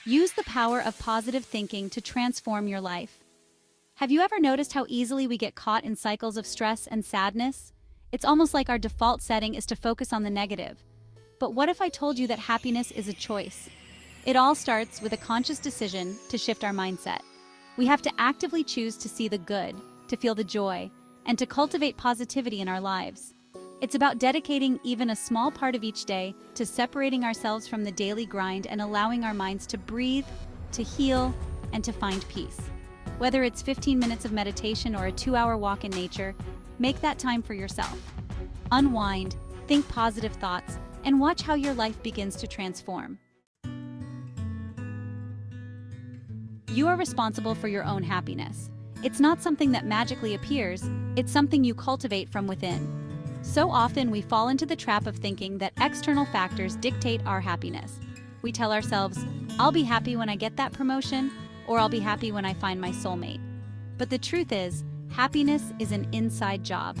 Use the power of positive thinking to transform your life. Have you ever noticed how easily we get caught in cycles of stress and sadness? It's almost like our default setting is to focus on the negative. But what if I told you that happiness is a choice? It all starts with a conscious decision to shift our mindset. We have to actively choose to see the good, to feel the joy, and to cultivate positivity in our lives. It's about dedicating even a small part of each day to separating ourselves from the daily grind and allowing our minds to breathe, to heal, and to find peace. Whether it's 15 minutes of meditation or a 2-hour walk in nature, make that time for yourself. Unwind, think positive thoughts, and watch how your life begins to transform. You are responsible for your own happiness. It's not something that magically appears, it's something you cultivate from within. So often we fall into the trap of thinking that external factors dictate our happiness. We tell ourselves, I'll be happy when I get that promotion, or I'll be happy when I find my soulmate. But the truth is, happiness is an inside job.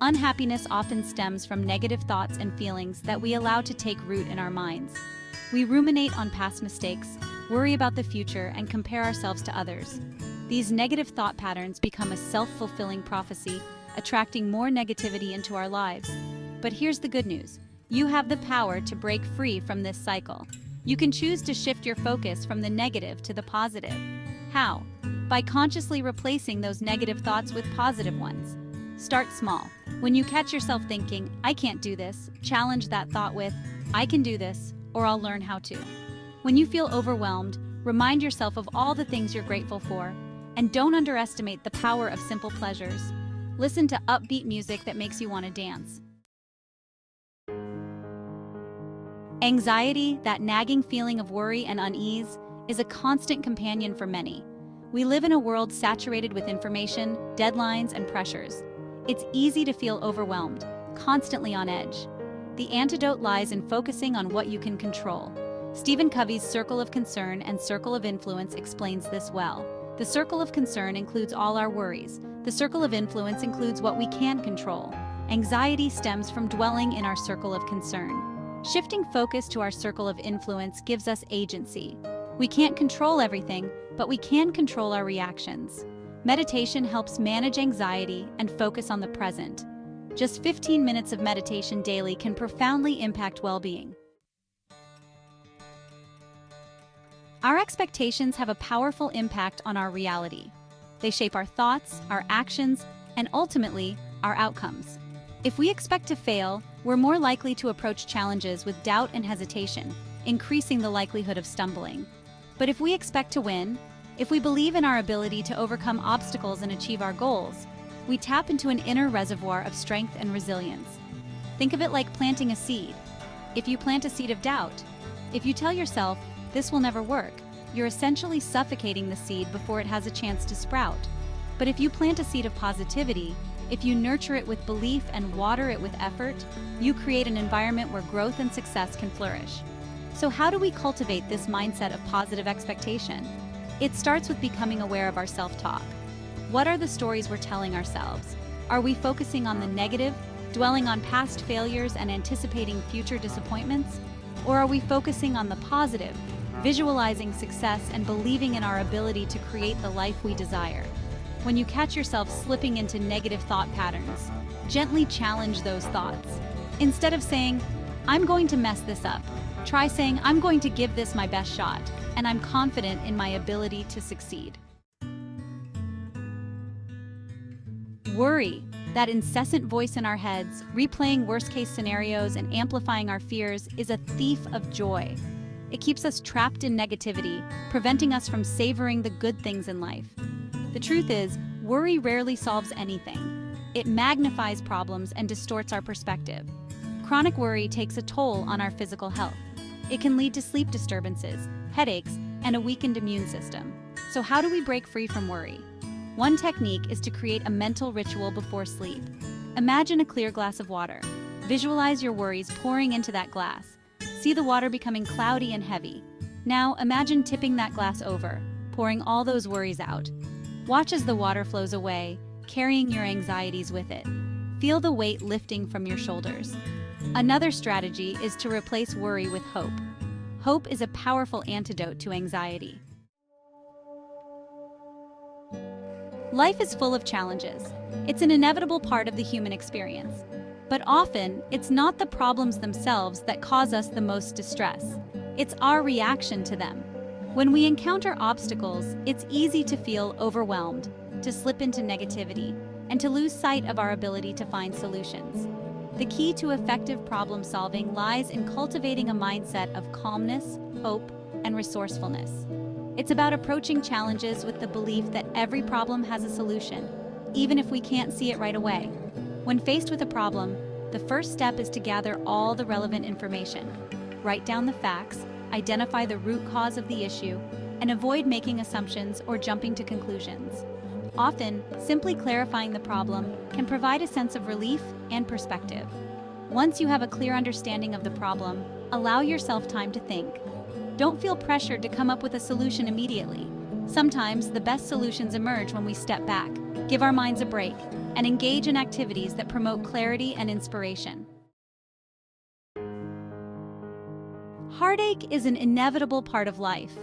Unhappiness often stems from negative thoughts and feelings that we allow to take root in our minds. We ruminate on past mistakes, worry about the future, and compare ourselves to others. These negative thought patterns become a self-fulfilling prophecy, attracting more negativity into our lives. But here's the good news. You have the power to break free from this cycle. You can choose to shift your focus from the negative to the positive. How? By consciously replacing those negative thoughts with positive ones. Start small. When you catch yourself thinking, I can't do this, challenge that thought with, I can do this, or I'll learn how to. When you feel overwhelmed, remind yourself of all the things you're grateful for, and don't underestimate the power of simple pleasures. Listen to upbeat music that makes you want to dance. Anxiety, that nagging feeling of worry and unease, is a constant companion for many. We live in a world saturated with information, deadlines, and pressures. It's easy to feel overwhelmed, constantly on edge. The antidote lies in focusing on what you can control. Stephen Covey's Circle of Concern and Circle of Influence explains this well. The circle of concern includes all our worries. The circle of influence includes what we can control. Anxiety stems from dwelling in our circle of concern. Shifting focus to our circle of influence gives us agency. We can't control everything, but we can control our reactions. Meditation helps manage anxiety and focus on the present. Just 15 minutes of meditation daily can profoundly impact well-being. Our expectations have a powerful impact on our reality. They shape our thoughts, our actions, and ultimately, our outcomes. If we expect to fail, we're more likely to approach challenges with doubt and hesitation, increasing the likelihood of stumbling. But if we expect to win, if we believe in our ability to overcome obstacles and achieve our goals, we tap into an inner reservoir of strength and resilience. Think of it like planting a seed. If you plant a seed of doubt, if you tell yourself, this will never work, you're essentially suffocating the seed before it has a chance to sprout. But if you plant a seed of positivity, if you nurture it with belief and water it with effort, you create an environment where growth and success can flourish. So how do we cultivate this mindset of positive expectation? It starts with becoming aware of our self-talk. What are the stories we're telling ourselves? Are we focusing on the negative, dwelling on past failures and anticipating future disappointments? Or are we focusing on the positive, visualizing success and believing in our ability to create the life we desire? When you catch yourself slipping into negative thought patterns, gently challenge those thoughts. Instead of saying, I'm going to mess this up, try saying, I'm going to give this my best shot, and I'm confident in my ability to succeed. Worry, that incessant voice in our heads, replaying worst-case scenarios and amplifying our fears, is a thief of joy. It keeps us trapped in negativity, preventing us from savoring the good things in life. The truth is, worry rarely solves anything. It magnifies problems and distorts our perspective. Chronic worry takes a toll on our physical health. It can lead to sleep disturbances, headaches, and a weakened immune system. So how do we break free from worry? One technique is to create a mental ritual before sleep. Imagine a clear glass of water. Visualize your worries pouring into that glass. See the water becoming cloudy and heavy. Now imagine tipping that glass over, pouring all those worries out. Watch as the water flows away, carrying your anxieties with it. Feel the weight lifting from your shoulders. Another strategy is to replace worry with hope. Hope is a powerful antidote to anxiety. Life is full of challenges. It's an inevitable part of the human experience. But often, it's not the problems themselves that cause us the most distress. It's our reaction to them. When we encounter obstacles, it's easy to feel overwhelmed, to slip into negativity, and to lose sight of our ability to find solutions. The key to effective problem solving lies in cultivating a mindset of calmness, hope, and resourcefulness. It's about approaching challenges with the belief that every problem has a solution, even if we can't see it right away. When faced with a problem, the first step is to gather all the relevant information. Write down the facts, identify the root cause of the issue, and avoid making assumptions or jumping to conclusions. Often, simply clarifying the problem can provide a sense of relief and perspective. Once you have a clear understanding of the problem, allow yourself time to think. Don't feel pressured to come up with a solution immediately. Sometimes the best solutions emerge when we step back, give our minds a break, and engage in activities that promote clarity and inspiration. Heartache is an inevitable part of life.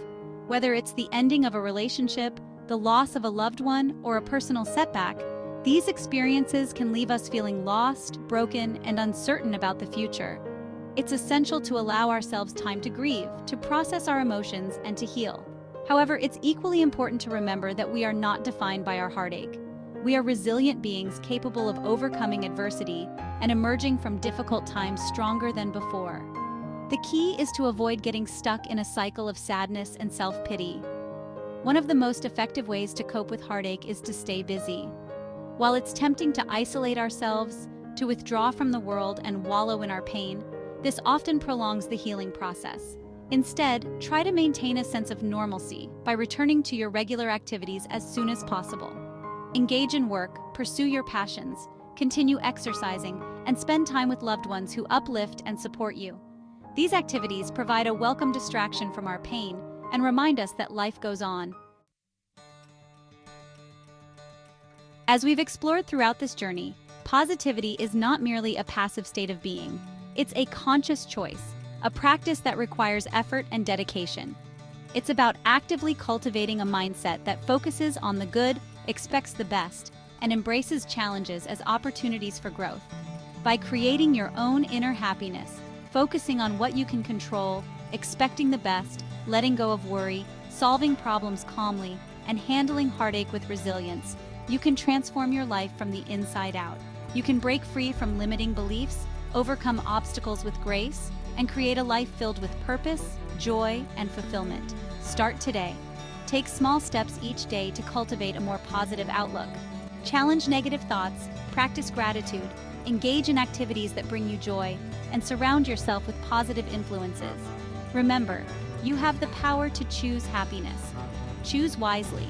Whether it's the ending of a relationship, the loss of a loved one, or a personal setback, these experiences can leave us feeling lost, broken, and uncertain about the future. It's essential to allow ourselves time to grieve, to process our emotions, and to heal. However, it's equally important to remember that we are not defined by our heartache. We are resilient beings capable of overcoming adversity and emerging from difficult times stronger than before. The key is to avoid getting stuck in a cycle of sadness and self-pity. One of the most effective ways to cope with heartache is to stay busy. While it's tempting to isolate ourselves, to withdraw from the world and wallow in our pain, this often prolongs the healing process. Instead, try to maintain a sense of normalcy by returning to your regular activities as soon as possible. Engage in work, pursue your passions, continue exercising, and spend time with loved ones who uplift and support you. These activities provide a welcome distraction from our pain and remind us that life goes on. As we've explored throughout this journey, positivity is not merely a passive state of being. It's a conscious choice, a practice that requires effort and dedication. It's about actively cultivating a mindset that focuses on the good, expects the best, and embraces challenges as opportunities for growth. By creating your own inner happiness, focusing on what you can control, expecting the best, letting go of worry, solving problems calmly, and handling heartache with resilience, you can transform your life from the inside out. You can break free from limiting beliefs, overcome obstacles with grace, and create a life filled with purpose, joy, and fulfillment. Start today. Take small steps each day to cultivate a more positive outlook. Challenge negative thoughts, practice gratitude, engage in activities that bring you joy, and surround yourself with positive influences. Remember, you have the power to choose happiness. Choose wisely,